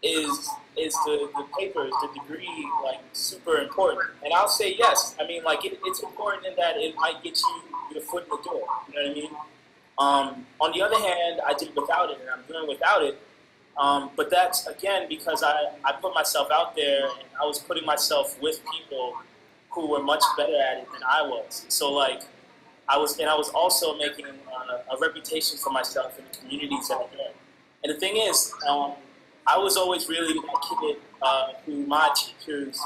is the paper, is the degree, like, super important? And I'll say yes. I mean, like, it's important in that it might get you your foot in the door. You know what I mean? On the other hand, I did without it, and I'm doing without it. But that's, again, because I put myself out there, and I was putting myself with people who were much better at it than I was. So, like, I was also making a reputation for myself in the communities that I'm in. And the thing is, I was always really that kid who my teachers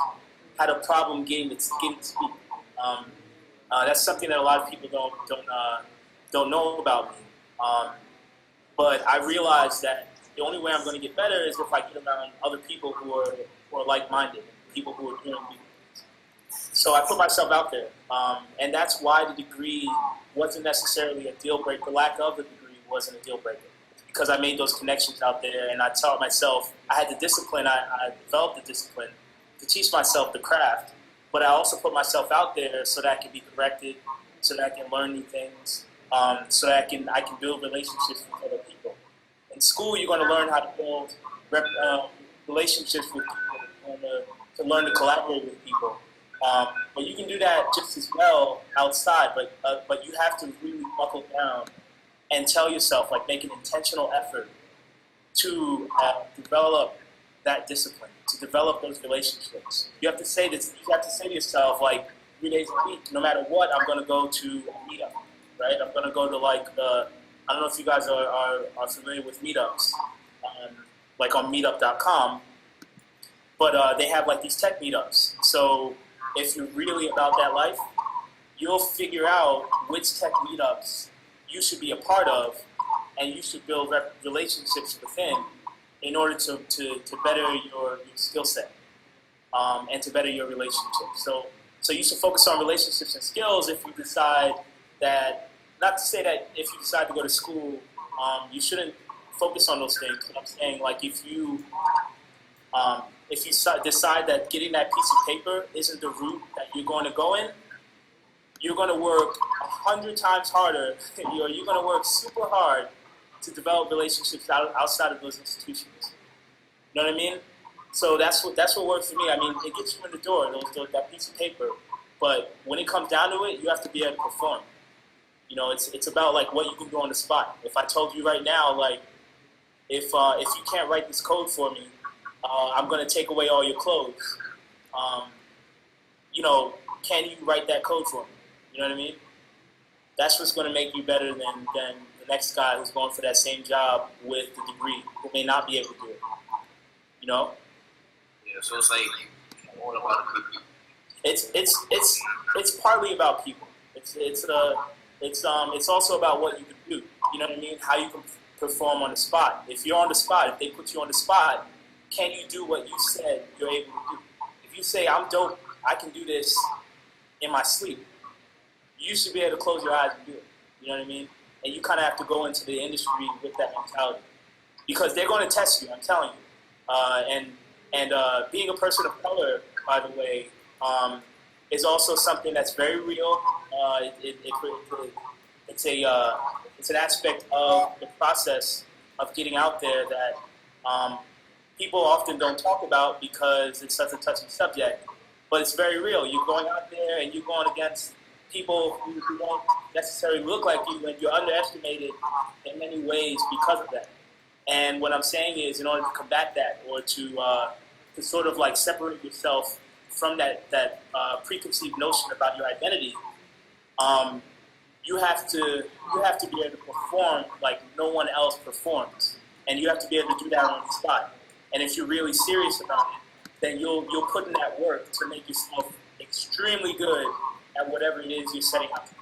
had a problem getting to speak. That's something that a lot of people don't know about me. But I realized that the only way I'm going to get better is if I get around other people who are like-minded, people who are doing things. So I put myself out there, and that's why the degree wasn't necessarily a deal breaker. The lack of the degree wasn't a deal breaker, because I made those connections out there, and I taught myself. I had the discipline. I developed the discipline to teach myself the craft, but I also put myself out there so that I can be corrected, so that I can learn new things, so that I can build relationships with other people. In school, you're going to learn how to build relationships with people, to learn to collaborate with people. But you can do that just as well outside, but you have to really buckle down and tell yourself, like, make an intentional effort to develop that discipline, to develop those relationships. You have to say this. You have to say to yourself, like, 3 days a week, no matter what, I'm going to go to a meetup, right? I'm going to go to, like, I don't know if you guys are familiar with meetups, like on meetup.com, but they have, like, these tech meetups. So if you're really about that life, you'll figure out which tech meetups you should be a part of, and you should build relationships within in order to better your skill set and to better your relationships. So you should focus on relationships and skills if you decide that, not to say that if you decide to go to school, you shouldn't focus on those things. But I'm saying, like, if you decide that getting that piece of paper isn't the route that you're going to go in, you're going to work 100 times harder. You're going to work super hard to develop relationships outside of those institutions. You know what I mean? So that's what worked for me. I mean, it gets you in the door, that piece of paper. But when it comes down to it, you have to be able to perform. You know, it's about, like, what you can do on the spot. If I told you right now, like, if you can't write this code for me, I'm going to take away all your clothes. You know, can you write that code for me? You know what I mean? That's what's going to make you better than the next guy who's going for that same job with the degree, who may not be able to do it. You know? Yeah, so it's like all about the people. It's partly about people. It's also about what you can do. You know what I mean? How you can perform on the spot. If you're on the spot, if they put you on the spot, can you do what you said you're able to do? If you say, I'm dope, I can do this in my sleep, you should be able to close your eyes and do it. You know what I mean? And you kind of have to go into the industry with that mentality, because they're going to test you, I'm telling you. And being a person of color, by the way, is also something that's very real. It's an aspect of the process of getting out there that people often don't talk about because it's such a touchy subject, but it's very real. You're going out there and you're going against people who don't necessarily look like you, and you're underestimated in many ways because of that. And what I'm saying is, in order to combat that, or to sort of, like, separate yourself from that preconceived notion about your identity, you have to be able to perform like no one else performs, and you have to be able to do that on the spot. And if you're really serious about it, then you'll put in that work to make yourself extremely good at whatever it is you're setting out to do.